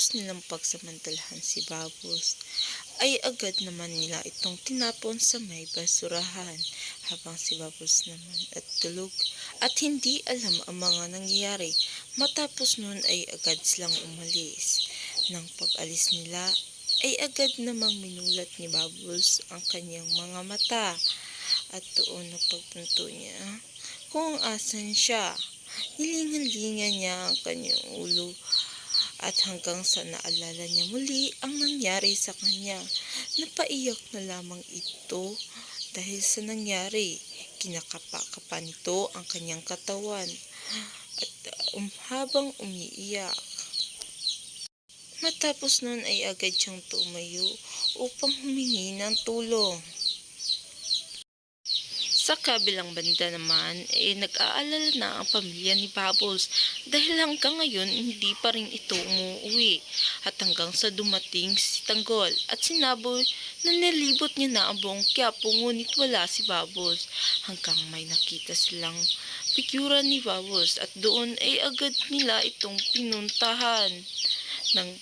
matapos nilang pagsamantalahan si Bubbles, ay agad naman nila itong tinapon sa may basurahan habang si Bubbles naman at tulog at hindi alam ang mga nangyayari. Matapos nun ay agad silang umalis. Nang pag-alis nila ay agad namang minulat ni Bubbles ang kanyang mga mata at doon na pagpunto niya kung asan siya. Nilingan-lingan niya ang kanyang ulo at hanggang sa naalala niya muli ang nangyari sa kanya. Napaiyak na lamang ito dahil sa nangyari. Kinakapa-kapa nito ang kanyang katawan at habang umiiyak. Matapos nun ay agad siyang tumayo upang humingi ng tulong. Sa kabilang banda naman ay nag-aalala na ang pamilya ni Bubbles dahil hanggang ngayon hindi pa rin ito umuwi at hanggang sa dumating si Tanggol at sinabi na nilibot niya na ang buong Quiapo ngunit wala si Bubbles hanggang may nakita silang figura ni Bubbles at doon ay agad nila itong pinuntahan. Nang